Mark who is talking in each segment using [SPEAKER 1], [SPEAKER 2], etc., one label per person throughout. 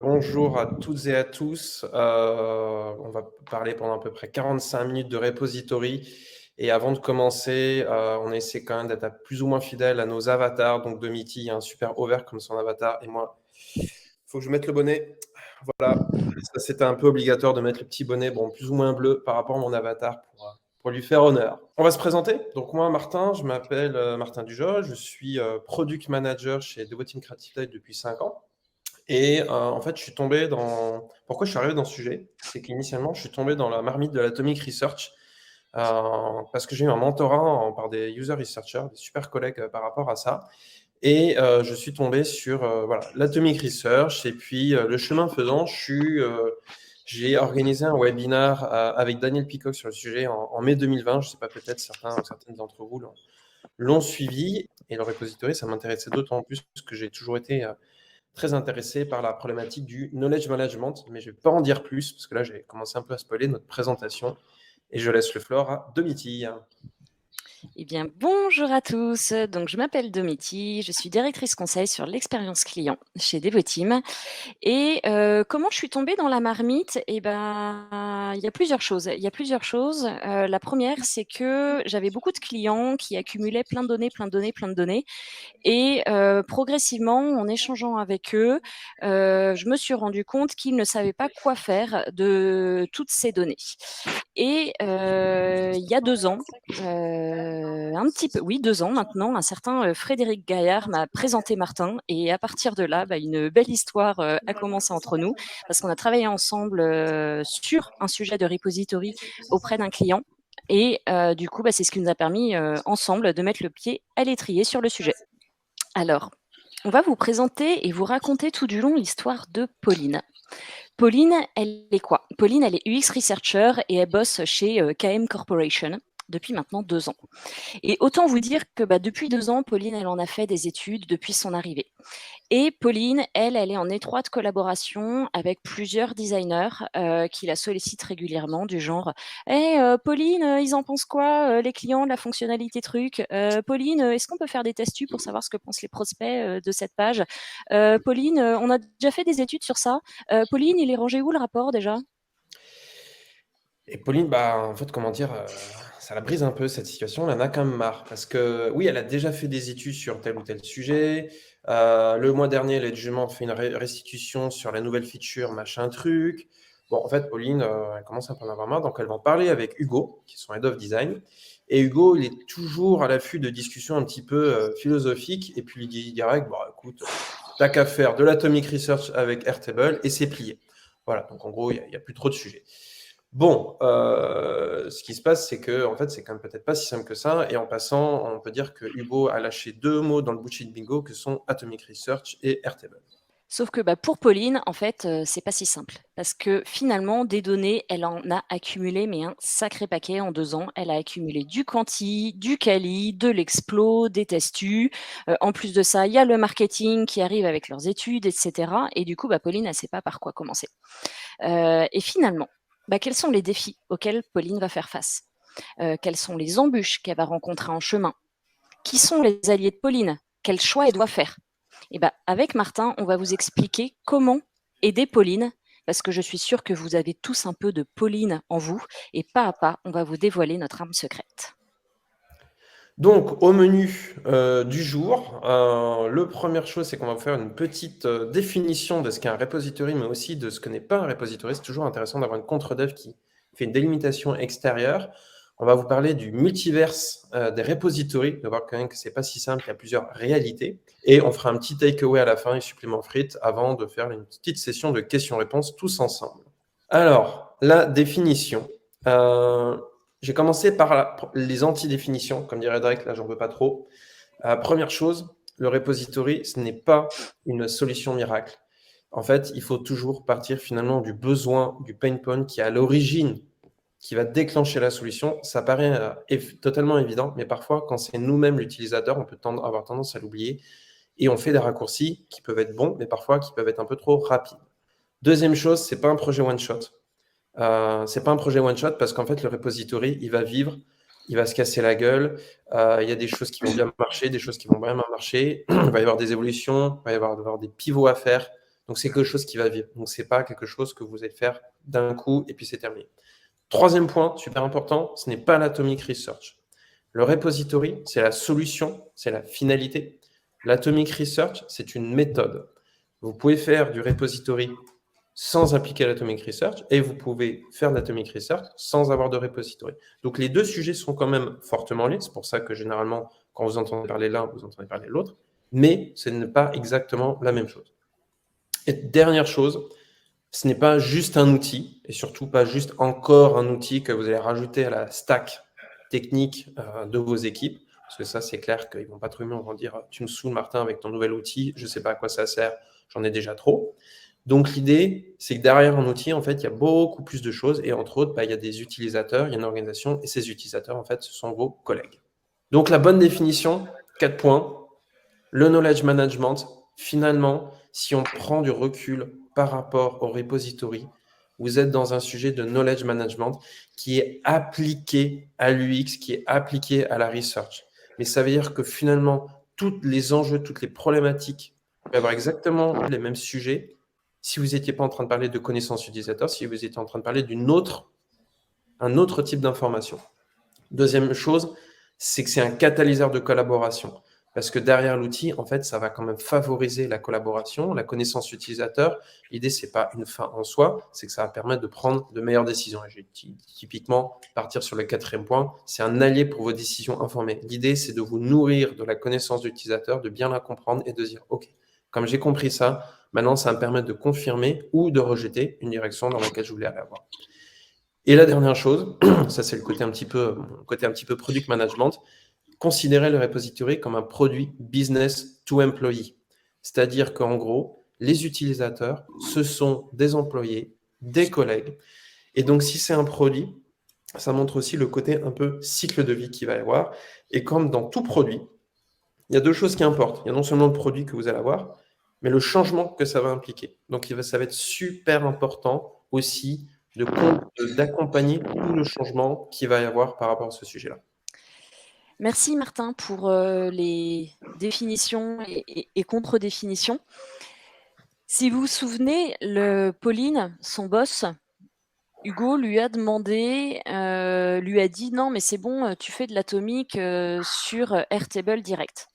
[SPEAKER 1] Bonjour à toutes et à tous. On va parler pendant à peu près 45 minutes de repository. Et avant de commencer, on essaie quand même d'être plus ou moins fidèle à nos avatars. Donc, Domiti, il y a un super over comme son avatar. Et moi, il faut que je mette le bonnet. Voilà, ça c'était un peu obligatoire de mettre le petit bonnet, bon, plus ou moins bleu par rapport à mon avatar pour lui faire honneur. On va se présenter. Donc, moi, Martin, je m'appelle Martin Dujol. Je suis product manager chez Devoteam Creative Light depuis 5 ans. Et en fait, je suis tombé dans... Pourquoi je suis arrivé dans ce sujet? C'est qu'initialement, je suis tombé dans la marmite de l'Atomic Research parce que j'ai eu un mentorat par des user researchers, des super collègues par rapport à ça. Et je suis tombé sur voilà, l'Atomic Research. Et puis, le chemin faisant, j'ai organisé un webinar avec Daniel Peacock sur le sujet en mai 2020. Je ne sais pas, peut-être certaines d'entre vous l'ont suivi. Et le repository, ça m'intéressait d'autant plus que j'ai toujours été très intéressé par la problématique du knowledge management, mais je ne vais pas en dire plus, parce que là, j'ai commencé un peu à spoiler notre présentation, et je laisse le floor à Domiti.
[SPEAKER 2] Eh bien, bonjour à tous. Donc, je m'appelle Domiti, je suis directrice conseil sur l'expérience client chez Devoteam. Et comment je suis tombée dans la marmite? Eh ben, il y a plusieurs choses. La première, c'est que j'avais beaucoup de clients qui accumulaient plein de données, plein de données, plein de données. Et progressivement, en échangeant avec eux, je me suis rendu compte qu'ils ne savaient pas quoi faire de toutes ces données. Et il y a 2 ans, un petit peu, oui, 2 ans maintenant, un certain Frédéric Gaillard m'a présenté Martin. Et à partir de là, une belle histoire a commencé entre nous parce qu'on a travaillé ensemble sur un sujet de repository auprès d'un client. Et du coup, c'est ce qui nous a permis ensemble de mettre le pied à l'étrier sur le sujet. Alors, on va vous présenter et vous raconter tout du long l'histoire de Pauline. Pauline, elle est quoi? Pauline, elle est UX Researcher et elle bosse chez KM Corporation depuis maintenant 2 ans. Et autant vous dire que depuis 2 ans, Pauline, elle en a fait des études depuis son arrivée. Et Pauline, elle est en étroite collaboration avec plusieurs designers qui la sollicitent régulièrement, du genre hey, Pauline, ils en pensent quoi, les clients, de la fonctionnalité truc? Pauline, est-ce qu'on peut faire des tests pour savoir ce que pensent les prospects de cette page? Pauline, on a déjà fait des études sur ça. Pauline, il est rangé où le rapport déjà?
[SPEAKER 1] Et Pauline, en fait, comment dire, ça la brise un peu cette situation, elle en a quand même marre, parce que oui, elle a déjà fait des études sur tel ou tel sujet. Le mois dernier, elle a justement fait une restitution sur la nouvelle feature, machin truc. Bon, en fait, Pauline, elle commence un peu à en avoir marre, donc elle va en parler avec Hugo, qui est son head of design. Et Hugo, il est toujours à l'affût de discussions un petit peu philosophiques, et puis il dit direct, bon, écoute, t'as qu'à faire de l'atomic research avec Airtable, et c'est plié. Voilà, donc en gros, il n'y a plus trop de sujets. Bon, ce qui se passe, c'est que en fait, c'est quand même peut-être pas si simple que ça. Et en passant, on peut dire que Hugo a lâché 2 mots dans le bullshit bingo que sont Atomic Research et Airtable.
[SPEAKER 2] Sauf que pour Pauline, en fait, c'est pas si simple. Parce que finalement, des données, elle en a accumulé, mais un sacré paquet en 2 ans. Elle a accumulé du quanti, du quali, de l'explo, des testus. En plus de ça, il y a le marketing qui arrive avec leurs études, etc. Et du coup, Pauline, elle sait pas par quoi commencer. Et finalement, quels sont les défis auxquels Pauline va faire face? Quelles sont les embûches qu'elle va rencontrer en chemin? Qui sont les alliés de Pauline? Quel choix elle doit faire? Et avec Martin, on va vous expliquer comment aider Pauline, parce que je suis sûre que vous avez tous un peu de Pauline en vous, et pas à pas, on va vous dévoiler notre arme secrète.
[SPEAKER 1] Donc, au menu du jour, la première chose, c'est qu'on va vous faire une petite définition de ce qu'est un repository, mais aussi de ce que n'est pas un repository. C'est toujours intéressant d'avoir une contre-dev qui fait une délimitation extérieure. On va vous parler du multiverse des repositories, de voir quand même que c'est pas si simple, il y a plusieurs réalités. Et on fera un petit takeaway à la fin et supplément frites avant de faire une petite session de questions-réponses tous ensemble. Alors, la définition. J'ai commencé par les anti-définitions, comme dirait Drake, là j'en veux pas trop. Première chose, le repository, ce n'est pas une solution miracle. En fait, il faut toujours partir finalement du besoin, du pain point qui est à l'origine, qui va déclencher la solution. Ça paraît totalement évident, mais parfois, quand c'est nous-mêmes l'utilisateur, on peut avoir tendance à l'oublier et on fait des raccourcis qui peuvent être bons, mais parfois qui peuvent être un peu trop rapides. Deuxième chose, c'est pas un projet one-shot. C'est pas un projet one-shot parce qu'en fait, le repository, il va vivre, il va se casser la gueule. Il y a des choses qui vont bien marcher, des choses qui vont vraiment marcher. Il va y avoir des évolutions, il va y avoir des pivots à faire. Donc, c'est quelque chose qui va vivre. Donc, ce n'est pas quelque chose que vous allez faire d'un coup et puis c'est terminé. Troisième point, super important, ce n'est pas l'atomic research. Le repository, c'est la solution, c'est la finalité. L'atomic research, c'est une méthode. Vous pouvez faire du repository sans appliquer l'atomic research et vous pouvez faire de l'atomic research sans avoir de repository. Donc les deux sujets sont quand même fortement liés. C'est pour ça que généralement, quand vous entendez parler l'un, vous entendez parler l'autre. Mais ce n'est pas exactement la même chose. Et dernière chose, ce n'est pas juste un outil, et surtout pas juste encore un outil que vous allez rajouter à la stack technique de vos équipes, parce que ça, c'est clair qu'ils ne vont pas trop aimer, on va dire, tu me saoules Martin avec ton nouvel outil, je ne sais pas à quoi ça sert, j'en ai déjà trop. Donc l'idée, c'est que derrière un outil, en fait, il y a beaucoup plus de choses, et entre autres, il y a des utilisateurs, il y a une organisation, et ces utilisateurs, en fait, ce sont vos collègues. Donc la bonne définition, 4 points, le knowledge management, finalement, si on prend du recul par rapport au repository, vous êtes dans un sujet de knowledge management qui est appliqué à l'UX, qui est appliqué à la research. Mais ça veut dire que finalement, tous les enjeux, toutes les problématiques peuvent avoir exactement les mêmes sujets si vous n'étiez pas en train de parler de connaissances utilisateurs, si vous étiez en train de parler un autre type d'information. Deuxième chose, c'est que c'est un catalyseur de collaboration. Parce que derrière l'outil, en fait, ça va quand même favoriser la collaboration, la connaissance utilisateur. L'idée, c'est pas une fin en soi, c'est que ça va permettre de prendre de meilleures décisions. Et je vais typiquement partir sur le quatrième point, c'est un allié pour vos décisions informées. L'idée, c'est de vous nourrir de la connaissance de l'utilisateur, de bien la comprendre et de dire, OK, comme j'ai compris ça, maintenant, ça va me permettre de confirmer ou de rejeter une direction dans laquelle je voulais aller avoir. Et la dernière chose, ça c'est le côté un petit peu product management, considérez le repository comme un produit business to employee. C'est-à-dire qu'en gros, les utilisateurs, ce sont des employés, des collègues. Et donc, si c'est un produit, ça montre aussi le côté un peu cycle de vie qu'il va y avoir. Et comme dans tout produit, il y a deux choses qui importent. Il y a non seulement le produit que vous allez avoir, mais le changement que ça va impliquer. Donc, ça va être super important aussi d'accompagner tout le changement qu'il va y avoir par rapport à ce sujet-là.
[SPEAKER 2] Merci Martin pour les définitions et contre-définitions. Si vous vous souvenez, Pauline, son boss, Hugo, lui a demandé, lui a dit non mais c'est bon, tu fais de l'atomique sur Airtable direct.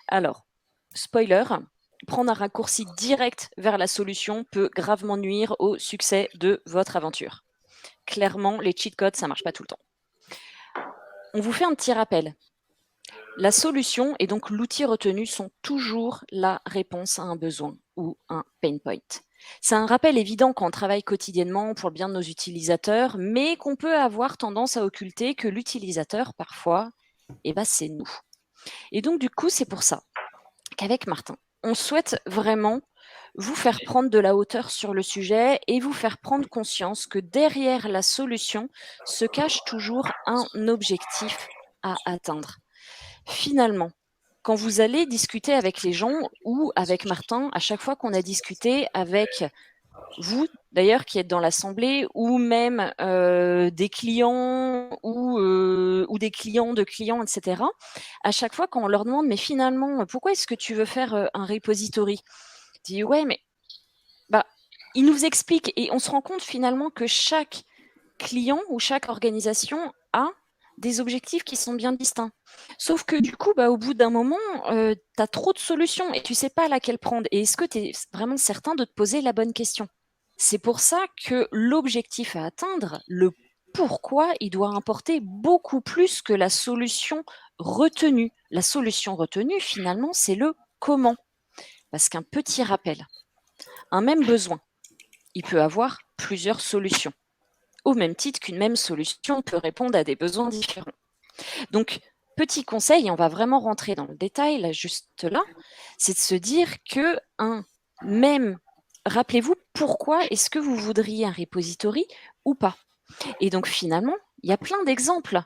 [SPEAKER 2] Alors, spoiler, prendre un raccourci direct vers la solution peut gravement nuire au succès de votre aventure. Clairement, les cheat codes, ça marche pas tout le temps. On vous fait un petit rappel. La solution et donc l'outil retenu sont toujours la réponse à un besoin ou un pain point. C'est un rappel évident quand on travaille quotidiennement pour le bien de nos utilisateurs, mais qu'on peut avoir tendance à occulter que l'utilisateur, parfois, c'est nous. Et donc, du coup, c'est pour ça qu'avec Martin, on souhaite vraiment vous faire prendre de la hauteur sur le sujet et vous faire prendre conscience que derrière la solution se cache toujours un objectif à atteindre. Finalement, quand vous allez discuter avec les gens ou avec Martin, à chaque fois qu'on a discuté avec vous, d'ailleurs, qui êtes dans l'assemblée, ou même des clients ou des clients de clients, etc., à chaque fois, quand on leur demande, mais finalement, pourquoi est-ce que tu veux faire un repository? On dit, ouais, mais ils nous expliquent et on se rend compte finalement que chaque client ou chaque organisation a des objectifs qui sont bien distincts. Sauf que du coup, au bout d'un moment, tu as trop de solutions et tu sais pas laquelle prendre. Et est-ce que tu es vraiment certain de te poser la bonne question? C'est pour ça que l'objectif à atteindre, le pourquoi, il doit importer beaucoup plus que la solution retenue. La solution retenue, finalement, c'est le comment. Parce qu'un petit rappel, un même besoin, il peut avoir plusieurs solutions. Au même titre qu'une même solution peut répondre à des besoins différents. Donc, petit conseil, et on va vraiment rentrer dans le détail, là, juste là, c'est de se dire que rappelez-vous pourquoi est-ce que vous voudriez un repository ou pas. Et donc, finalement, il y a plein d'exemples.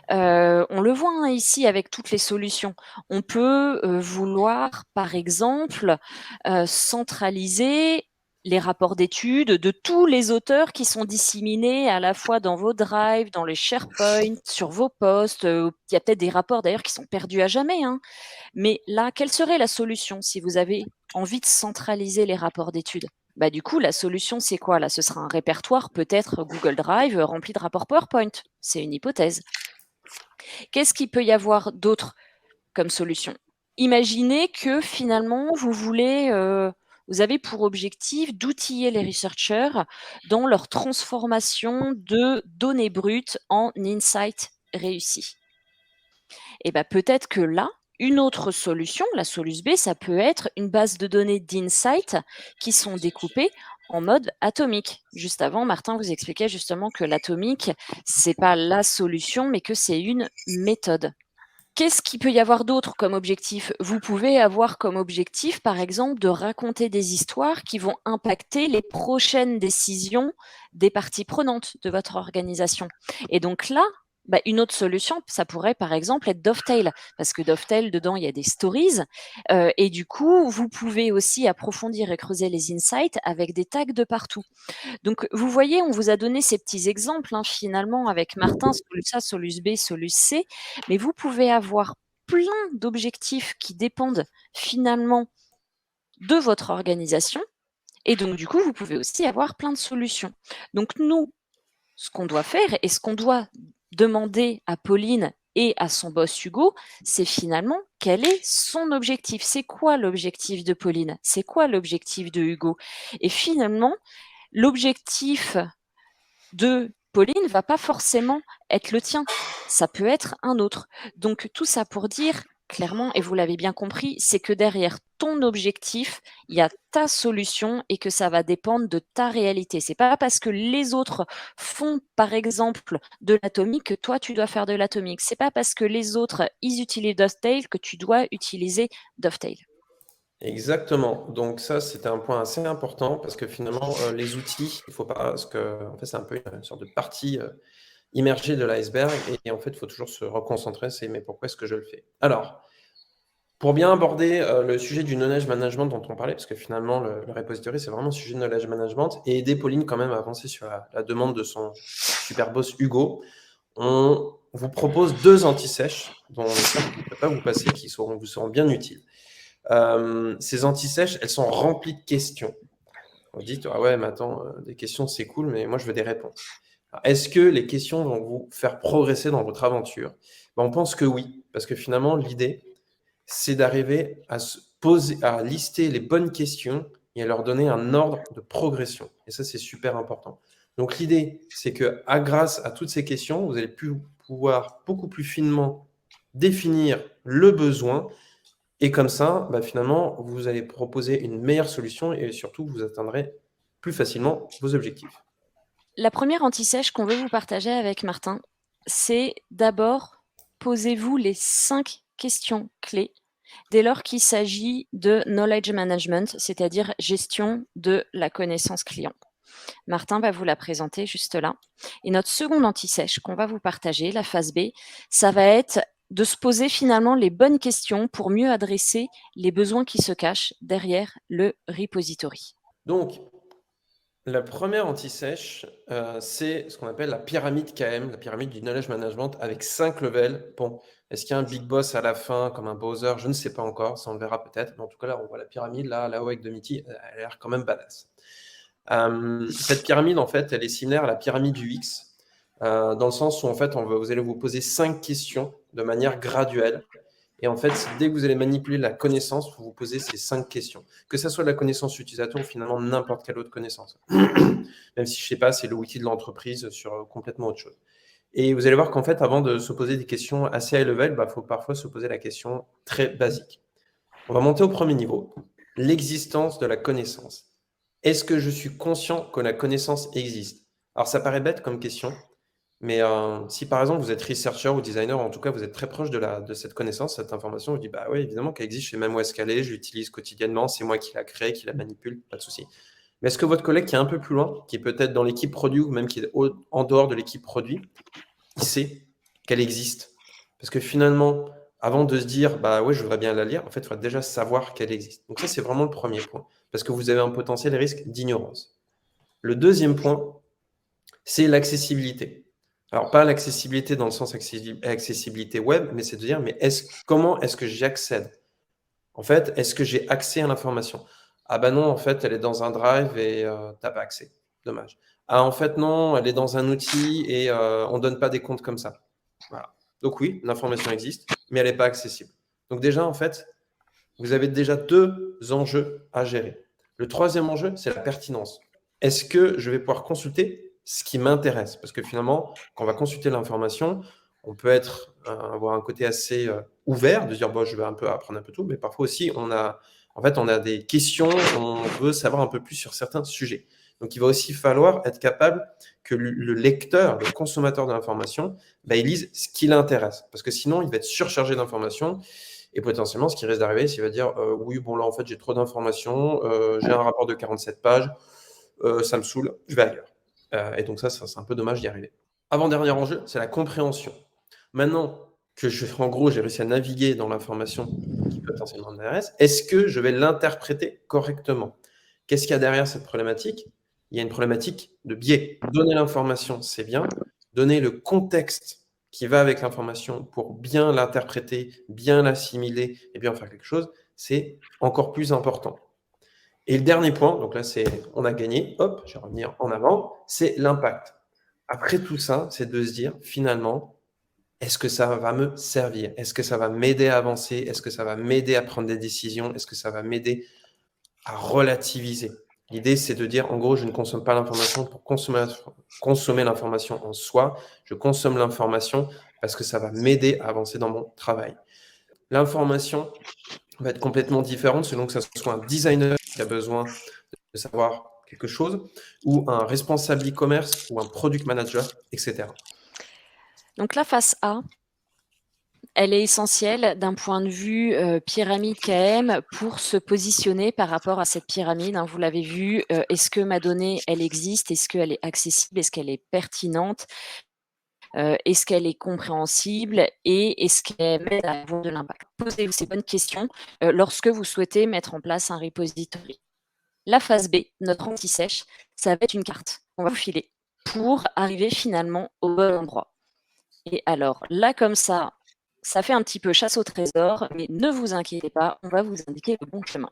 [SPEAKER 2] On le voit ici avec toutes les solutions. On peut vouloir, par exemple, centraliser les rapports d'études de tous les auteurs qui sont disséminés à la fois dans vos drives, dans les SharePoint, sur vos posts. Il y a peut-être des rapports d'ailleurs qui sont perdus à jamais, hein. Mais là, quelle serait la solution si vous avez envie de centraliser les rapports d'études? Bah, du coup, la solution, c'est quoi là? Ce sera un répertoire, peut-être Google Drive, rempli de rapports PowerPoint. C'est une hypothèse. Qu'est-ce qu'il peut y avoir d'autre comme solution? Imaginez que finalement, vous avez pour objectif d'outiller les researchers dans leur transformation de données brutes en insights réussis. Et ben peut-être que là, une autre solution, la solution B, ça peut être une base de données d'insights qui sont découpées en mode atomique. Juste avant, Martin vous expliquait justement que l'atomique, c'est pas la solution, mais que c'est une méthode. Qu'est-ce qu'il peut y avoir d'autre comme objectif? Vous pouvez avoir comme objectif, par exemple, de raconter des histoires qui vont impacter les prochaines décisions des parties prenantes de votre organisation. Et donc là, bah, une autre solution, ça pourrait par exemple être Dovetail, parce que Dovetail, dedans, il y a des stories, et du coup, vous pouvez aussi approfondir et creuser les insights avec des tags de partout. Donc, vous voyez, on vous a donné ces petits exemples, hein, finalement, avec Martin, Solus A, Solus B, Solus C, mais vous pouvez avoir plein d'objectifs qui dépendent finalement de votre organisation, et donc du coup, vous pouvez aussi avoir plein de solutions. Donc nous, ce qu'on doit faire et ce qu'on doit demander à Pauline et à son boss Hugo, c'est finalement quel est son objectif. C'est quoi l'objectif de Pauline? C'est quoi l'objectif de Hugo? Et finalement, l'objectif de Pauline va pas forcément être le tien. Ça peut être un autre. Donc tout ça pour dire clairement, et vous l'avez bien compris, c'est que derrière ton objectif, il y a ta solution et que ça va dépendre de ta réalité. C'est pas parce que les autres font, par exemple, de l'atomique que toi tu dois faire de l'atomique. C'est pas parce que les autres ils utilisent Dovetail que tu dois utiliser Dovetail.
[SPEAKER 1] Exactement. Donc ça, c'était un point assez important parce que finalement, les outils, il faut pas, parce que en fait, c'est un peu une sorte de partie immergée de l'iceberg et en fait, il faut toujours se reconcentrer. C'est mais pourquoi est-ce que je le fais? Alors, pour bien aborder le sujet du knowledge management dont on parlait, parce que finalement, le repository, c'est vraiment le sujet de knowledge management et aider Pauline quand même à avancer sur la demande de son super boss Hugo, on vous propose 2 anti-sèches dont on espère que je ne vais pas vous passer, qui vous seront bien utiles. Ces anti-sèches, elles sont remplies de questions. Vous dites, ah ouais, mais attends, des questions, c'est cool, mais moi, je veux des réponses. Est-ce que les questions vont vous faire progresser dans votre aventure? Ben, on pense que oui, parce que finalement, l'idée, c'est d'arriver à se poser, à lister les bonnes questions et à leur donner un ordre de progression. Et ça, c'est super important. Donc, l'idée, c'est que grâce à toutes ces questions, vous allez pouvoir beaucoup plus finement définir le besoin et comme ça, bah, finalement, vous allez proposer une meilleure solution et surtout, vous atteindrez plus facilement vos objectifs.
[SPEAKER 2] La première anti-sèche qu'on veut vous partager avec Martin, c'est d'abord posez-vous les 5 questions clés dès lors qu'il s'agit de knowledge management, c'est-à-dire gestion de la connaissance client. Martin va vous la présenter juste là. Et notre seconde anti-sèche qu'on va vous partager, la phase B, ça va être de se poser finalement les bonnes questions pour mieux adresser les besoins qui se cachent derrière le repository.
[SPEAKER 1] Donc, la première anti-sèche, c'est ce qu'on appelle la pyramide KM, la pyramide du knowledge management avec 5 levels. Bon, est-ce qu'il y a un big boss à la fin, comme un Bowser? Je ne sais pas encore, ça on le verra peut-être. Mais en tout cas, là, on voit la pyramide, là-haut avec Domiti, elle a l'air quand même badass. Cette pyramide, en fait, elle est similaire à la pyramide du X, dans le sens où, en fait, vous allez vous poser 5 questions de manière graduelle. Et en fait, dès que vous allez manipuler la connaissance, vous vous posez ces 5 questions. Que ce soit de la connaissance utilisateur ou finalement n'importe quelle autre connaissance. Même si, je ne sais pas, c'est le wiki de l'entreprise sur complètement autre chose. Et vous allez voir qu'en fait, avant de se poser des questions assez high level, il faut parfois se poser la question très basique. On va monter au premier niveau, l'existence de la connaissance. Est-ce que je suis conscient que la connaissance existe? Alors, ça paraît bête comme question, mais si par exemple vous êtes researcher ou designer, en tout cas vous êtes très proche de cette connaissance, cette information, vous dites bah oui, évidemment qu'elle existe, je sais même où est-ce qu'elle est, je l'utilise quotidiennement, c'est moi qui la crée, qui la manipule, pas de souci. Mais est-ce que votre collègue qui est un peu plus loin, qui est peut-être dans l'équipe produit ou même qui est en dehors de l'équipe produit, il sait qu'elle existe? Parce que finalement, avant de se dire bah ouais, je voudrais bien la lire, en fait, il faudrait déjà savoir qu'elle existe. Donc ça, c'est vraiment le premier point. parce que vous avez un potentiel risque d'ignorance. Le deuxième point, c'est l'accessibilité. Alors, pas l'accessibilité dans le sens accessibilité web, mais c'est de dire, mais comment est-ce que j'y accède? En fait, est-ce que j'ai accès à l'information? Ah bah non, en fait, elle est dans un drive et t'as pas accès. Dommage. Ah, en fait, non, elle est dans un outil et on donne pas des comptes comme ça. Voilà. Donc oui, l'information existe, mais elle n'est pas accessible. Donc déjà, en fait, vous avez déjà deux enjeux à gérer. Le troisième enjeu, c'est la pertinence. Est-ce que je vais pouvoir consulter ce qui m'intéresse? Parce que finalement, quand on va consulter l'information, on peut avoir un côté assez ouvert, de dire, bon, je vais un peu apprendre un peu tout, mais parfois aussi, on a des questions, on veut savoir un peu plus sur certains sujets. Donc, il va aussi falloir être capable que le lecteur, le consommateur de l'information, il lise ce qui l'intéresse. Parce que sinon, il va être surchargé d'informations. Et potentiellement, ce qui risque d'arriver, c'est qu'il va dire oui, bon, là, en fait, j'ai trop d'informations, j'ai un rapport de 47 pages, ça me saoule, je vais ailleurs. Et donc, ça, c'est un peu dommage d'y arriver. Avant-dernier enjeu, c'est la compréhension. Maintenant que en gros, j'ai réussi à naviguer dans l'information qui potentiellement m'intéresse, est-ce que je vais l'interpréter correctement? Qu'est-ce qu'il y a derrière cette problématique? Il y a une problématique de biais. Donner l'information, c'est bien. Donner le contexte qui va avec l'information pour bien l'interpréter, bien l'assimiler et bien faire quelque chose, c'est encore plus important. Et le dernier point, donc là, on a gagné, hop, je vais revenir en avant, c'est l'impact. Après tout ça, c'est de se dire, finalement, est-ce que ça va me servir? Est-ce que ça va m'aider à avancer? Est-ce que ça va m'aider à prendre des décisions? Est-ce que ça va m'aider à relativiser? L'idée, c'est de dire, en gros, je ne consomme pas l'information pour consommer l'information en soi. Je consomme l'information parce que ça va m'aider à avancer dans mon travail. L'information va être complètement différente selon que ce soit un designer qui a besoin de savoir quelque chose, ou un responsable e-commerce, ou un product manager, etc.
[SPEAKER 2] Donc la phase A, elle est essentielle d'un point de vue pyramide KM pour se positionner par rapport à cette pyramide. Vous l'avez vu, est-ce que ma donnée, elle existe? Est-ce qu'elle est accessible? Est-ce qu'elle est pertinente? Est-ce qu'elle est compréhensible? Et est-ce qu'elle m'aide à avoir de l'impact? Posez-vous ces bonnes questions lorsque vous souhaitez mettre en place un repository. La phase B, notre anti-sèche, ça va être une carte. On va vous filer pour arriver finalement au bon endroit. Et alors là, comme ça fait un petit peu chasse au trésor, mais ne vous inquiétez pas, on va vous indiquer le bon chemin.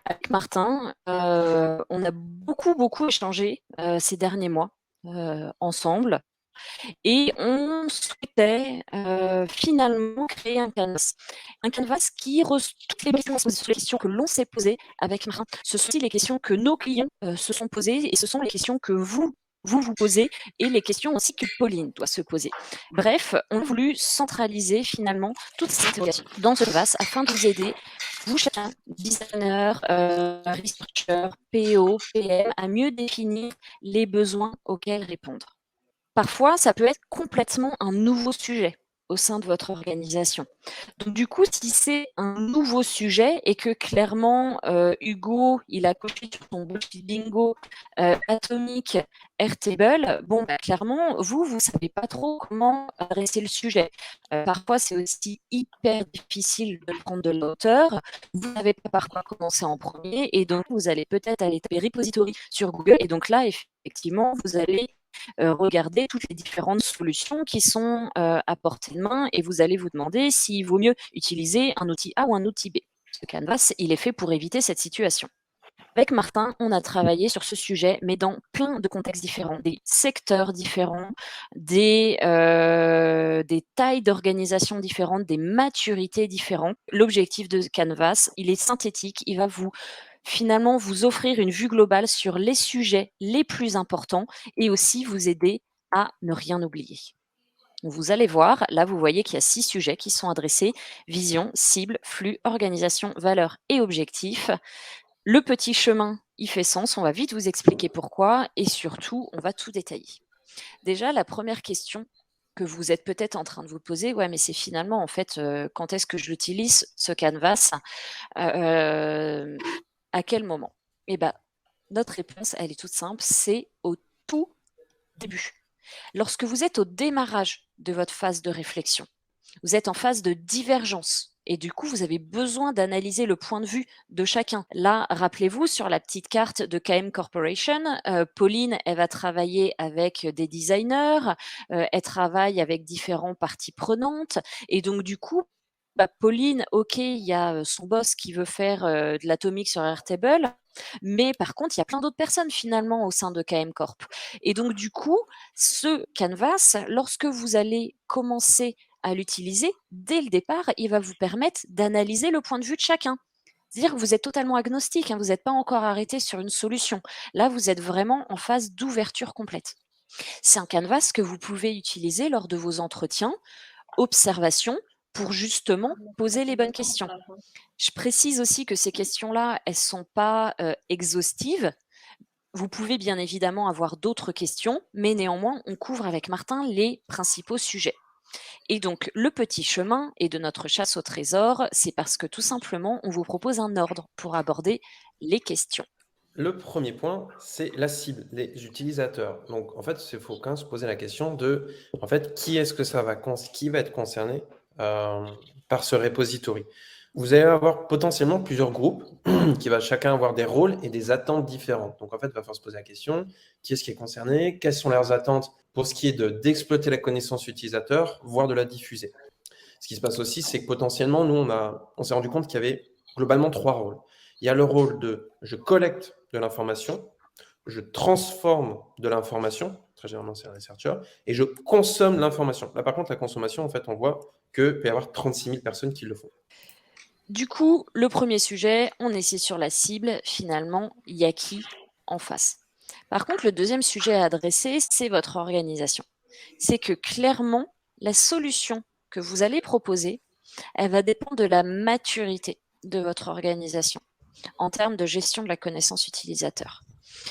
[SPEAKER 2] Avec Martin, on a beaucoup échangé ces derniers mois ensemble et on souhaitait finalement créer un canvas. Un canvas qui reçoit toutes les questions que l'on s'est posées avec Martin. Ce sont aussi les questions que nos clients se sont posées et ce sont les questions que vous posez et les questions aussi que Pauline doit se poser. Bref, on a voulu centraliser finalement toutes ces interrogations dans ce canvas afin de vous aider, vous chacun, designer, researcher, PO, PM, à mieux définir les besoins auxquels répondre. Parfois, ça peut être complètement un nouveau sujet au sein de votre organisation. Donc du coup, si c'est un nouveau sujet et que clairement, Hugo, il a coché sur son bullshit bingo, Atomic, Airtable, clairement, vous savez pas trop comment adresser le sujet. Parfois, c'est aussi hyper difficile de prendre de la hauteur. Vous savez pas par quoi commencer en premier et donc vous allez peut-être aller taper repository sur Google et donc là, effectivement, vous allez regarder toutes les différentes solutions qui sont à portée de main et vous allez vous demander s'il vaut mieux utiliser un outil A ou un outil B. Ce Canvas, il est fait pour éviter cette situation. Avec Martin, on a travaillé sur ce sujet, mais dans plein de contextes différents, des secteurs différents, des tailles d'organisation différentes, des maturités différentes. L'objectif de Canvas, il est synthétique, il va finalement vous offrir une vue globale sur les sujets les plus importants et aussi vous aider à ne rien oublier. Vous allez voir, là vous voyez qu'il y a 6 sujets qui sont adressés: vision, cible, flux, organisation, valeur et objectifs. Le petit chemin, il fait sens, on va vite vous expliquer pourquoi et surtout, on va tout détailler. Déjà, la première question que vous êtes peut-être en train de vous poser, ouais, mais c'est finalement en fait, quand est-ce que je l'utilise ce canvas? À quel moment? Eh ben, notre réponse, elle est toute simple, c'est au tout début. Lorsque vous êtes au démarrage de votre phase de réflexion, vous êtes en phase de divergence Et du coup, vous avez besoin d'analyser le point de vue de chacun. Là, rappelez-vous, sur la petite carte de KM Corporation, Pauline, elle va travailler avec des designers, elle travaille avec différentes parties prenantes. Et donc, du coup, Pauline, OK, il y a son boss qui veut faire de l'atomique sur Airtable, mais par contre, il y a plein d'autres personnes finalement au sein de KM Corp. Et donc, du coup, ce canvas, lorsque vous allez commencer à l'utiliser, dès le départ, il va vous permettre d'analyser le point de vue de chacun. C'est-à-dire que vous êtes totalement agnostique, hein, vous n'êtes pas encore arrêté sur une solution. Là, vous êtes vraiment en phase d'ouverture complète. C'est un canvas que vous pouvez utiliser lors de vos entretiens, observations, pour justement poser les bonnes questions. Je précise aussi que ces questions-là, elles ne sont pas exhaustives. Vous pouvez bien évidemment avoir d'autres questions, mais néanmoins, on couvre avec Martin les principaux sujets. Et donc, le petit chemin et de notre chasse au trésor, c'est parce que tout simplement, on vous propose un ordre pour aborder les questions.
[SPEAKER 1] Le premier point, c'est la cible, les utilisateurs. Donc, en fait, il faut quand même se poser la question de, en fait, qui est-ce que qui va être concerné par ce repository. Vous allez avoir potentiellement plusieurs groupes qui va chacun avoir des rôles et des attentes différentes. Donc, en fait, il va falloir se poser la question, qui est-ce qui est concerné, quelles sont leurs attentes pour ce qui est d'exploiter la connaissance utilisateur, voire de la diffuser. Ce qui se passe aussi, c'est que potentiellement, nous, on s'est rendu compte qu'il y avait globalement 3 rôles. Il y a le rôle de je collecte de l'information, je transforme de l'information, très généralement c'est un researcher, et je consomme l'information. Là, par contre, la consommation, en fait, on voit qu'il peut y avoir 36 000 personnes qui le font.
[SPEAKER 2] Du coup, le premier sujet, on est sur la cible. Finalement, il y a qui en face? Par contre, le deuxième sujet à adresser, c'est votre organisation. C'est que clairement, la solution que vous allez proposer, elle va dépendre de la maturité de votre organisation en termes de gestion de la connaissance utilisateur.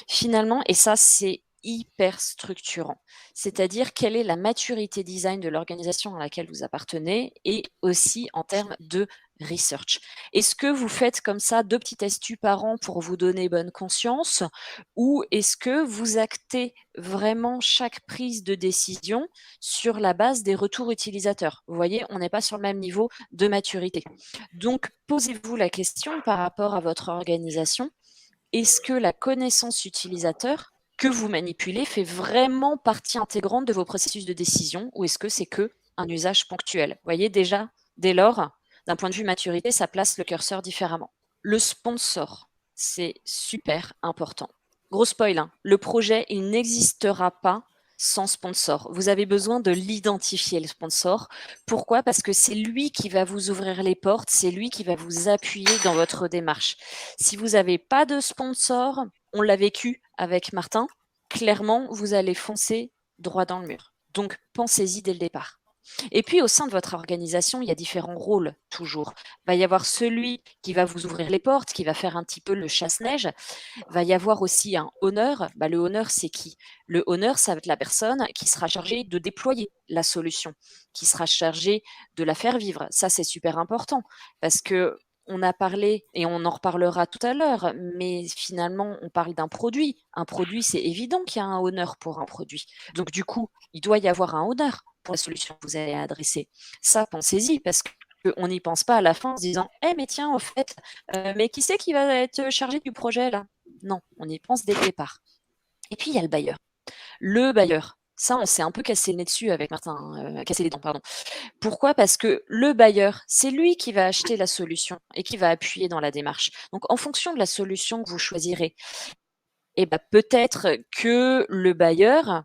[SPEAKER 2] Finalement, et ça, c'est hyper structurant. C'est-à-dire quelle est la maturité design de l'organisation à laquelle vous appartenez et aussi en termes de research. Est-ce que vous faites comme ça 2 petits tests par an pour vous donner bonne conscience ou est-ce que vous actez vraiment chaque prise de décision sur la base des retours utilisateurs? Vous voyez, on n'est pas sur le même niveau de maturité. Donc, posez-vous la question par rapport à votre organisation. Est-ce que la connaissance utilisateur que vous manipulez fait vraiment partie intégrante de vos processus de décision ou est-ce que c'est que un usage ponctuel? Vous voyez déjà, dès lors, d'un point de vue maturité, ça place le curseur différemment. Le sponsor, c'est super important. Gros spoil, hein, le projet, il n'existera pas sans sponsor. Vous avez besoin de l'identifier, le sponsor. Pourquoi? Parce que c'est lui qui va vous ouvrir les portes, c'est lui qui va vous appuyer dans votre démarche. Si vous n'avez pas de sponsor, on l'a vécu avec Martin, clairement, vous allez foncer droit dans le mur. Donc, pensez-y dès le départ. Et puis, au sein de votre organisation, il y a différents rôles, toujours. Il va y avoir celui qui va vous ouvrir les portes, qui va faire un petit peu le chasse-neige. Il va y avoir aussi un owner. Le owner, c'est qui? Le owner, ça va être la personne qui sera chargée de déployer la solution, qui sera chargée de la faire vivre. Ça, c'est super important parce que on a parlé, et on en reparlera tout à l'heure, mais finalement, on parle d'un produit. Un produit, c'est évident qu'il y a un honneur pour un produit. Donc, du coup, il doit y avoir un honneur pour la solution que vous allez adresser. Ça, pensez-y, parce qu'on n'y pense pas à la fin en se disant « Eh, mais tiens, au fait, mais qui c'est qui va être chargé du projet, là ?» Non, on y pense dès le départ. Et puis, il y a le bailleur. Le bailleur, ça, on s'est un peu cassé le nez dessus avec Martin, cassé les dents, pardon. Pourquoi? Parce que le bailleur, c'est lui qui va acheter la solution et qui va appuyer dans la démarche. Donc, en fonction de la solution que vous choisirez, peut-être que le bailleur,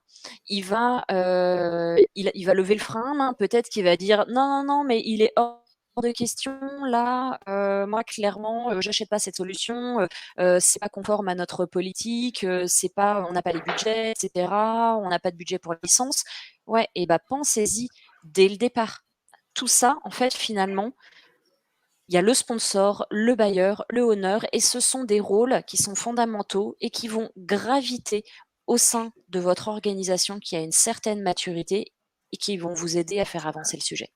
[SPEAKER 2] il va lever le frein à main. Peut-être qu'il va dire: «Non, non, non, mais il est hors de question là, moi clairement, j'achète pas cette solution, c'est pas conforme à notre politique, c'est pas on n'a pas les budgets et cetera, on n'a pas de budget pour la licence». Ouais, pensez-y dès le départ. Tout ça, en fait, finalement, il y a le sponsor, le bailleur, le owner et ce sont des rôles qui sont fondamentaux et qui vont graviter au sein de votre organisation qui a une certaine maturité et qui vont vous aider à faire avancer le sujet.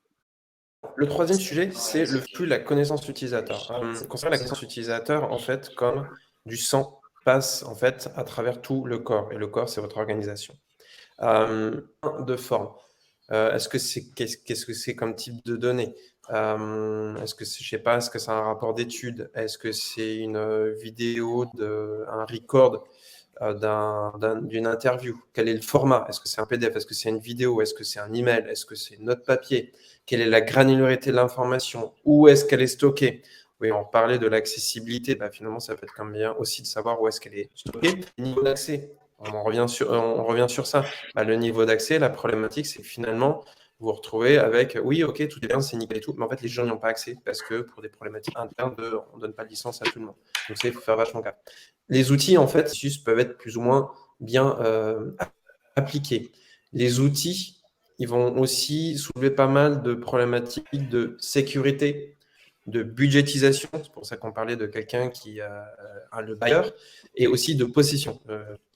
[SPEAKER 1] Le troisième sujet, c'est le flux de la connaissance utilisateur. Concernant la connaissance utilisateur, en fait, comme du sang passe en fait à travers tout le corps, et le corps, c'est votre organisation. De forme. Qu'est-ce que c'est comme type de données? Est-ce que je sais pas, est-ce que c'est un rapport d'étude? Est-ce que c'est une vidéo, un record d'une interview? Quel est le format? Est-ce que c'est un PDF? Est-ce que c'est une vidéo? Est-ce que c'est un email? Est-ce que c'est une note papier? Quelle est la granularité de l'information? Où est-ce qu'elle est stockée? Oui, on parlait de l'accessibilité. Bah, finalement, ça peut être quand même bien aussi de savoir où est-ce qu'elle est stockée. Le niveau d'accès, on revient sur ça. Bah, le niveau d'accès, la problématique, c'est que finalement, vous vous retrouvez avec oui, ok, tout est bien, c'est nickel et tout, mais en fait, les gens n'y ont pas accès parce que pour des problématiques internes, on ne donne pas de licence à tout le monde. Donc, c'est faire vachement gaffe. Les outils, en fait, peuvent être plus ou moins bien appliqués. Les outils, ils vont aussi soulever pas mal de problématiques de sécurité, de budgétisation, c'est pour ça qu'on parlait de quelqu'un qui a le bailleur, et aussi de possession.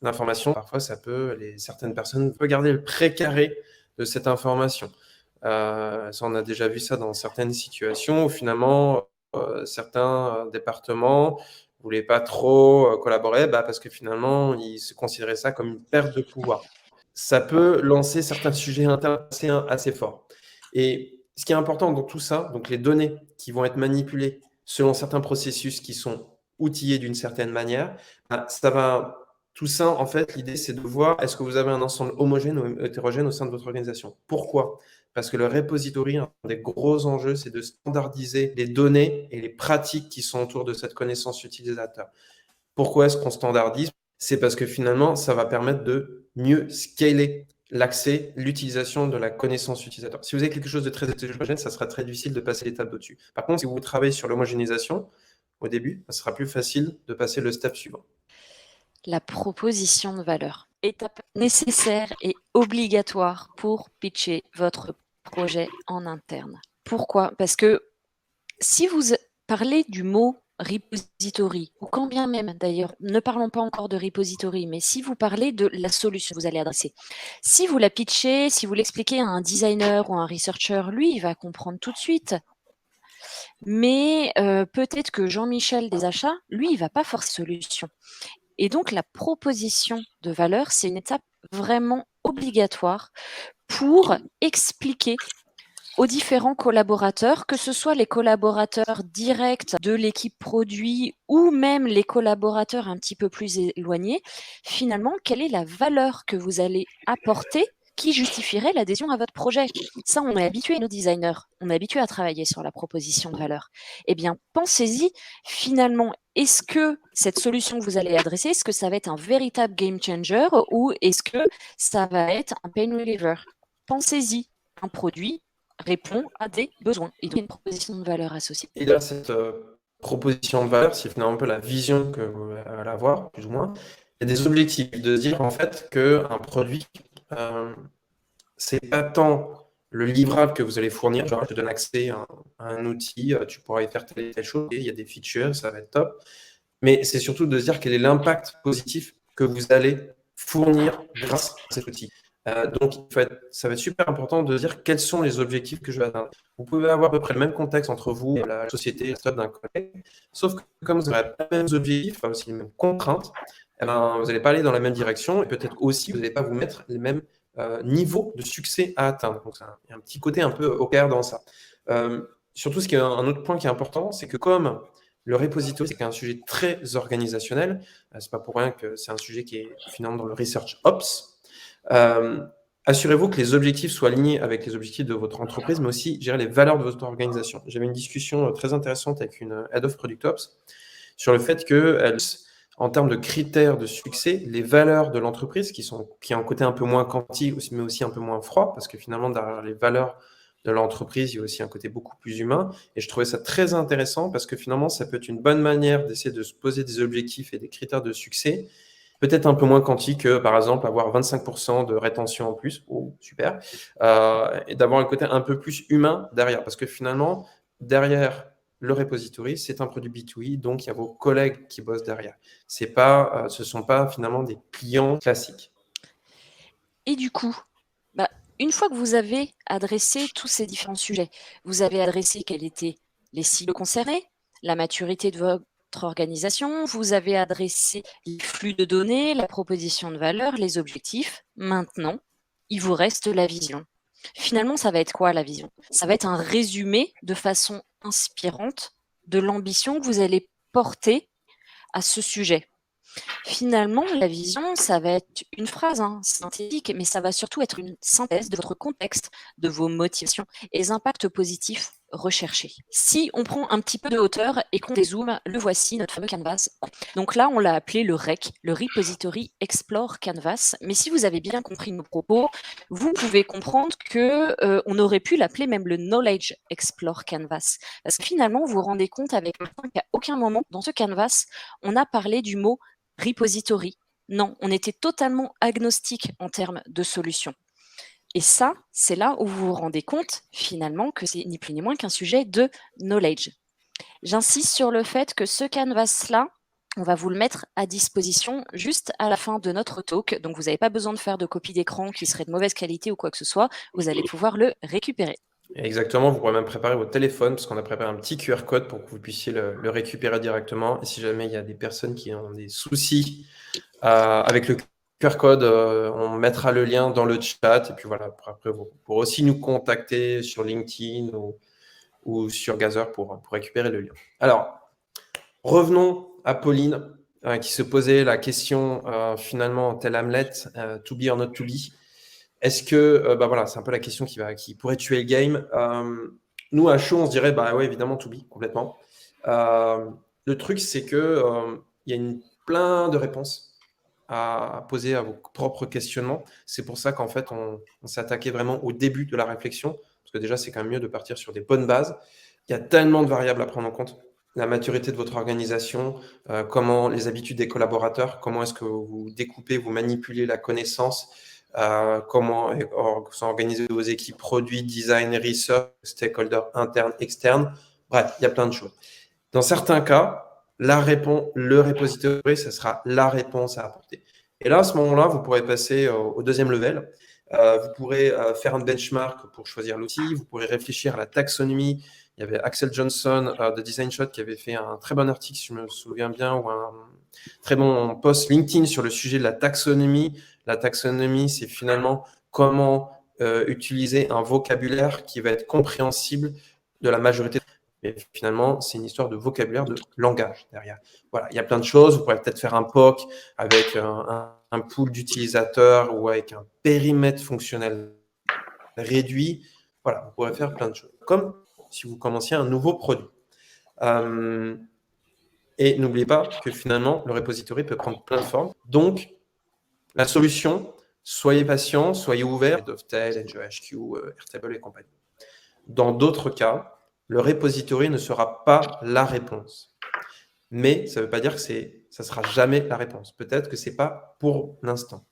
[SPEAKER 1] L'information, parfois, certaines personnes peuvent garder le précaré de cette information. Ça, on a déjà vu ça dans certaines situations où finalement, certains départements ne voulaient pas trop collaborer parce que finalement, ils se considéraient ça comme une perte de pouvoir. Ça peut lancer certains sujets internes assez forts. Et ce qui est important dans tout ça, donc les données qui vont être manipulées selon certains processus qui sont outillés d'une certaine manière, tout ça, en fait, l'idée, c'est de voir est-ce que vous avez un ensemble homogène ou hétérogène au sein de votre organisation. Pourquoi? Parce que le repository, un des gros enjeux, c'est de standardiser les données et les pratiques qui sont autour de cette connaissance utilisateur. Pourquoi est-ce qu'on standardise? C'est parce que finalement, ça va permettre de mieux scaler l'accès, l'utilisation de la connaissance utilisateur. Si vous avez quelque chose de très hétérogène, ça sera très difficile de passer l'étape au-dessus. Par contre, si vous travaillez sur l'homogénéisation au début, ça sera plus facile de passer le step suivant.
[SPEAKER 2] La proposition de valeur. Étape nécessaire et obligatoire pour pitcher votre projet en interne. Pourquoi? Parce que si vous parlez du mot repository, ou quand bien même d'ailleurs, ne parlons pas encore de repository, mais si vous parlez de la solution que vous allez adresser, si vous la pitchez, si vous l'expliquez à un designer ou à un researcher, lui, il va comprendre tout de suite. Mais peut-être que Jean-Michel des achats, lui, il ne va pas forcer solution. Et donc, la proposition de valeur, c'est une étape vraiment obligatoire pour expliquer aux différents collaborateurs, que ce soit les collaborateurs directs de l'équipe produit ou même les collaborateurs un petit peu plus éloignés, finalement, quelle est la valeur que vous allez apporter qui justifierait l'adhésion à votre projet. Ça, on est habitué, nos designers, on est habitué à travailler sur la proposition de valeur. Eh bien, pensez-y, finalement, est-ce que cette solution que vous allez adresser, est-ce que ça va être un véritable game changer ou est-ce que ça va être un pain reliever? Pensez-y, un produit répond à des besoins. Et donc, il y a une proposition de valeur associée.
[SPEAKER 1] Et là, cette proposition de valeur, c'est finalement un peu la vision que vous allez avoir, plus ou moins. Il y a des objectifs de dire en fait qu'un produit, c'est pas tant le livrable que vous allez fournir, genre je te donne accès à un outil, tu pourras y faire telle et telle chose, et il y a des features, ça va être top. Mais c'est surtout de se dire quel est l'impact positif que vous allez fournir grâce à cet outil. Donc, ça va être super important de dire quels sont les objectifs que je vais atteindre. Vous pouvez avoir à peu près le même contexte entre vous et la société, la start d'un collègue, sauf que comme vous n'aurez pas les mêmes objectifs, enfin aussi les mêmes contraintes, eh ben, vous n'allez pas aller dans la même direction et peut-être aussi vous n'allez pas vous mettre les mêmes niveaux de succès à atteindre. Donc, il y a un petit côté un peu OKR dans ça. Surtout, un autre point qui est important, c'est que comme le repository, c'est un sujet très organisationnel, c'est pas pour rien que c'est un sujet qui est finalement dans le research ops. Assurez-vous que les objectifs soient alignés avec les objectifs de votre entreprise, mais aussi gérer les valeurs de votre organisation. J'avais une discussion très intéressante avec une Head of Product Ops sur le fait que, en termes de critères de succès, les valeurs de l'entreprise, qui ont un côté un peu moins quanti, mais aussi un peu moins froid, parce que finalement, derrière les valeurs de l'entreprise, il y a aussi un côté beaucoup plus humain. Et je trouvais ça très intéressant parce que finalement, ça peut être une bonne manière d'essayer de se poser des objectifs et des critères de succès, peut-être un peu moins quantique que, par exemple, avoir 25% de rétention en plus, oh, super, et d'avoir un côté un peu plus humain derrière. Parce que finalement, derrière le repository, c'est un produit B2B, donc il y a vos collègues qui bossent derrière. Ce ne sont pas finalement des clients classiques.
[SPEAKER 2] Et du coup, une fois que vous avez adressé tous ces différents sujets, vous avez adressé quels étaient les cibles concernées, la maturité de votre organisation, vous avez adressé les flux de données, la proposition de valeur, les objectifs. Maintenant, il vous reste la vision. Finalement, ça va être quoi la vision? Ça va être un résumé de façon inspirante de l'ambition que vous allez porter à ce sujet. Finalement, la vision, ça va être une phrase synthétique, mais ça va surtout être une synthèse de votre contexte, de vos motivations et les impacts positifs recherchés. Si on prend un petit peu de hauteur et qu'on dézoome, le voici, notre fameux canvas. Donc là, on l'a appelé le REC, le Repository Explore Canvas. Mais si vous avez bien compris nos propos, vous pouvez comprendre que on aurait pu l'appeler même le Knowledge Explore Canvas. Parce que finalement, vous vous rendez compte avec Martin qu'à aucun moment dans ce canvas, on a parlé du mot repository. Non, on était totalement agnostique en termes de solutions. Et ça, c'est là où vous vous rendez compte finalement que c'est ni plus ni moins qu'un sujet de knowledge. J'insiste sur le fait que ce canvas-là, on va vous le mettre à disposition juste à la fin de notre talk. Donc, vous n'avez pas besoin de faire de copie d'écran qui serait de mauvaise qualité ou quoi que ce soit. Vous allez pouvoir le récupérer.
[SPEAKER 1] Exactement, vous pourrez même préparer votre téléphone parce qu'on a préparé un petit QR code pour que vous puissiez le récupérer directement. Et si jamais il y a des personnes qui ont des soucis avec le QR code, on mettra le lien dans le chat. Et puis voilà, après, vous pourrez aussi nous contacter sur LinkedIn ou sur Gazer pour récupérer le lien. Alors, revenons à Pauline qui se posait la question finalement, tel Hamlet, to be or not to be. Est-ce que, voilà, c'est un peu la question qui pourrait tuer le game. Nous, à chaud, on se dirait, ouais, évidemment, to be, complètement. Le truc, c'est que il y a plein de réponses à poser à vos propres questionnements. C'est pour ça qu'en fait, on s'est attaqué vraiment au début de la réflexion, parce que déjà, c'est quand même mieux de partir sur des bonnes bases. Il y a tellement de variables à prendre en compte. La maturité de votre organisation, comment les habitudes des collaborateurs, comment est-ce que vous découpez, vous manipulez la connaissance, comment sont organisées vos équipes produits, design, research, stakeholders internes, externes. Bref, il y a plein de choses. Dans certains cas, le repository, ce sera la réponse à apporter. Et là, à ce moment-là, vous pourrez passer au deuxième level. Vous pourrez faire un benchmark pour choisir l'outil. Vous pourrez réfléchir à la taxonomie. Il y avait Axel Johnson de Design Shot qui avait fait un très bon article, si je me souviens bien, ou un très bon post LinkedIn sur le sujet de la taxonomie. La taxonomie, c'est finalement comment utiliser un vocabulaire qui va être compréhensible de la majorité. Mais finalement, c'est une histoire de vocabulaire, de langage derrière. Voilà, il y a plein de choses. Vous pourrez peut-être faire un POC avec un pool d'utilisateurs ou avec un périmètre fonctionnel réduit. Voilà, vous pourrez faire plein de choses. Comme si vous commenciez un nouveau produit. Et n'oubliez pas que finalement, le repository peut prendre plein de formes. Donc, la solution, soyez patient, soyez ouvert, Dovetail, NGHQ, Airtable et compagnie. Dans d'autres cas, le repository ne sera pas la réponse. Mais ça ne veut pas dire que ça ne sera jamais la réponse. Peut-être que ce n'est pas pour l'instant.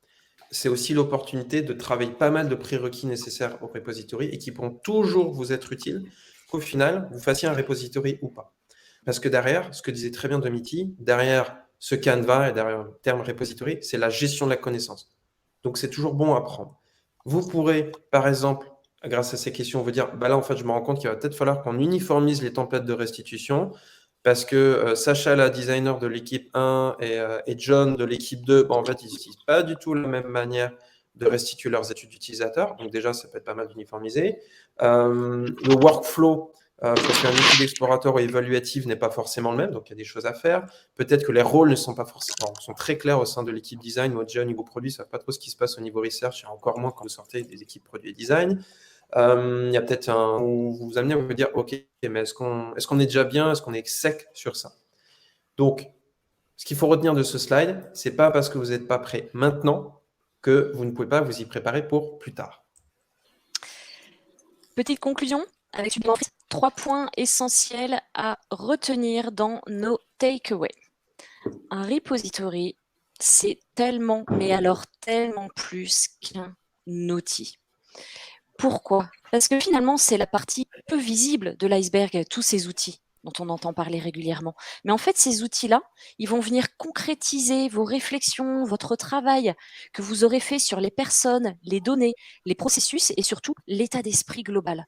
[SPEAKER 1] C'est aussi l'opportunité de travailler pas mal de prérequis nécessaires au repository et qui pourront toujours vous être utiles qu'au final, vous fassiez un repository ou pas. Parce que derrière, ce que disait très bien Domiti, derrière ce Canva et derrière le terme repository, c'est la gestion de la connaissance. Donc, c'est toujours bon à prendre. Vous pourrez, par exemple, grâce à ces questions, vous dire, là, en fait, je me rends compte qu'il va peut-être falloir qu'on uniformise les templates de restitution parce que Sacha, la designer de l'équipe 1 et John de l'équipe 2, en fait, ils n'utilisent pas du tout la même manière de restituer leurs études utilisateurs. Donc déjà, ça peut être pas mal d'uniformiser. Le workflow, parce qu'un outil d'explorateur ou évaluatif n'est pas forcément le même, donc il y a des choses à faire. Peut-être que les rôles ne sont pas forcément, sont très clairs au sein de l'équipe design. Moi, déjà, au niveau produit, ça ne savent pas trop ce qui se passe au niveau research, et encore moins quand vous sortez des équipes produits et design. Il y a peut-être où vous amenez à vous dire, OK, mais est-ce qu'on est déjà bien, est-ce qu'on est sec sur ça? Donc, ce qu'il faut retenir de ce slide, c'est pas parce que vous n'êtes pas prêt maintenant que vous ne pouvez pas vous y préparer pour plus tard.
[SPEAKER 2] Petite conclusion avec 3 points essentiels à retenir dans nos takeaways. Un repository, c'est tellement, mais alors tellement plus qu'un outil. Pourquoi? Parce que finalement, c'est la partie peu visible de l'iceberg, tous ces outils dont on entend parler régulièrement. Mais en fait, ces outils-là, ils vont venir concrétiser vos réflexions, votre travail que vous aurez fait sur les personnes, les données, les processus et surtout l'état d'esprit global.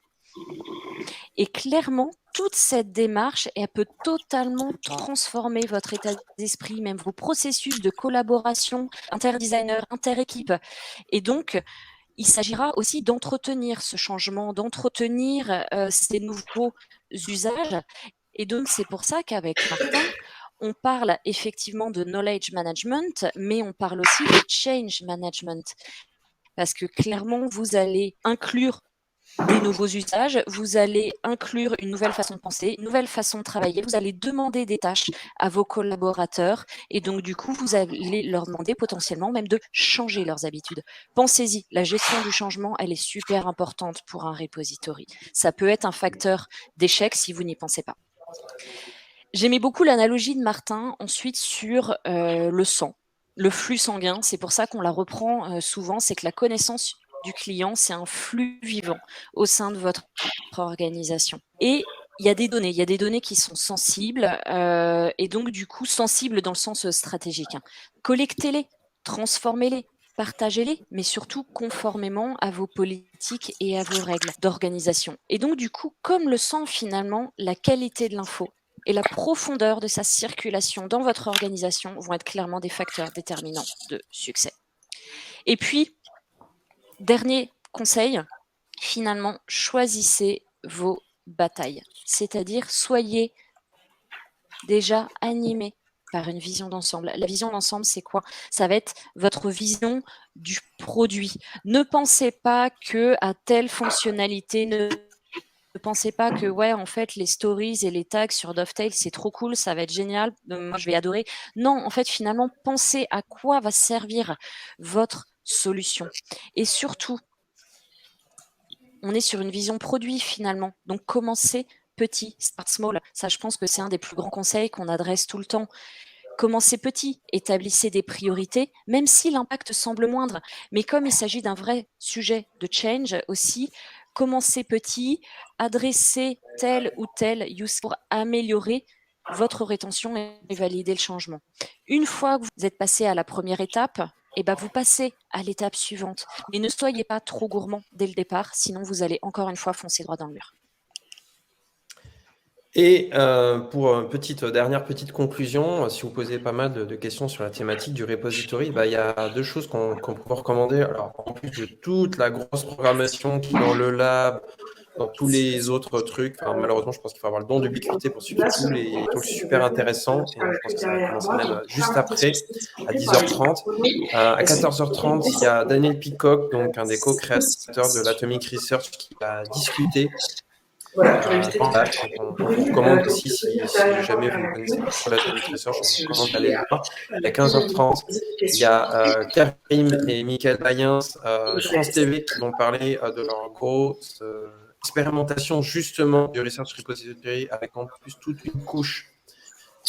[SPEAKER 2] Et clairement, toute cette démarche, elle peut totalement transformer votre état d'esprit, même vos processus de collaboration inter-designer, inter-équipe. Et donc, il s'agira aussi d'entretenir ce changement, d'entretenir ces nouveaux usages. Et donc, c'est pour ça qu'avec Martin, on parle effectivement de knowledge management, mais on parle aussi de change management. Parce que clairement, vous allez inclure des nouveaux usages, vous allez inclure une nouvelle façon de penser, une nouvelle façon de travailler, vous allez demander des tâches à vos collaborateurs et donc du coup, vous allez leur demander potentiellement même de changer leurs habitudes. Pensez-y, la gestion du changement, elle est super importante pour un repository. Ça peut être un facteur d'échec si vous n'y pensez pas. J'aimais beaucoup l'analogie de Martin ensuite sur le sang, le flux sanguin. C'est pour ça qu'on la reprend souvent, c'est que la connaissance du client, c'est un flux vivant au sein de votre organisation. Et il y a des données qui sont sensibles et donc du coup sensibles dans le sens stratégique. Collectez-les, transformez-les, partagez-les, mais surtout conformément à vos politiques et à vos règles d'organisation. Et donc du coup, comme le sang finalement, la qualité de l'info et la profondeur de sa circulation dans votre organisation vont être clairement des facteurs déterminants de succès. Et puis, dernier conseil, finalement, choisissez vos batailles, c'est-à-dire soyez déjà animés par une vision d'ensemble. La vision d'ensemble, c'est quoi? Ça va être votre vision du produit. Ne pensez pas que à telle fonctionnalité, ne pensez pas que ouais, en fait, les stories et les tags sur Dovetail, c'est trop cool, ça va être génial, moi je vais adorer. Non, en fait, finalement, pensez à quoi va servir votre solution. Et surtout, on est sur une vision produit finalement. Donc commencez petit, start small. Ça, je pense que c'est un des plus grands conseils qu'on adresse tout le temps. Commencez petit, établissez des priorités, même si l'impact semble moindre. Mais comme il s'agit d'un vrai sujet de change aussi, commencez petit, adressez tel ou tel use pour améliorer votre rétention et valider le changement. Une fois que vous êtes passé à la première étape, vous passez à l'étape suivante. Mais ne soyez pas trop gourmand dès le départ, sinon vous allez encore une fois foncer droit dans le mur.
[SPEAKER 1] Et pour une dernière petite conclusion, si vous posez pas mal de questions sur la thématique du repository, il y a deux choses qu'on peut vous recommander. Alors, en plus de toute la grosse programmation qui est dans le lab, dans tous les autres trucs, malheureusement, je pense qu'il faut avoir le don d'ubiquité pour suivre tous les talks super intéressants. Et je pense que ça va commencer même juste après, à 10h30. À 14h30, il y a Daniel Peacock, donc un des co-créateurs de l'Atomic Research, qui va discuter on vous recommande aussi, si jamais vous ne connaissez pas trop l'Atomic Research, on vous recommande d'aller le voir. À 15h30, il y a Karim et Michael Bayens de France TV qui vont parler de leur grosse expérimentation justement du Research Repository avec en plus toute une couche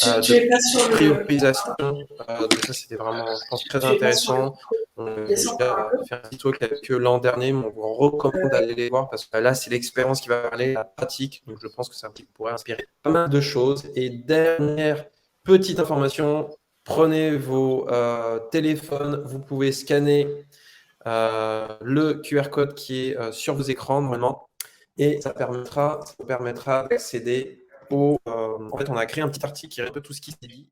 [SPEAKER 1] de priorisation. Donc ça, c'était vraiment, je pense, très intéressant. On a fait un petit talk avec eux l'an dernier, mais on vous recommande d'aller les voir parce que là, c'est l'expérience qui va parler, la pratique. Donc je pense que ça pourrait inspirer pas mal de choses. Et dernière petite information, prenez vos téléphones, vous pouvez scanner le QR code qui est sur vos écrans normalement, et ça vous permettra d'accéder au. En fait, on a créé un petit article qui répète tout ce qui s'est dit.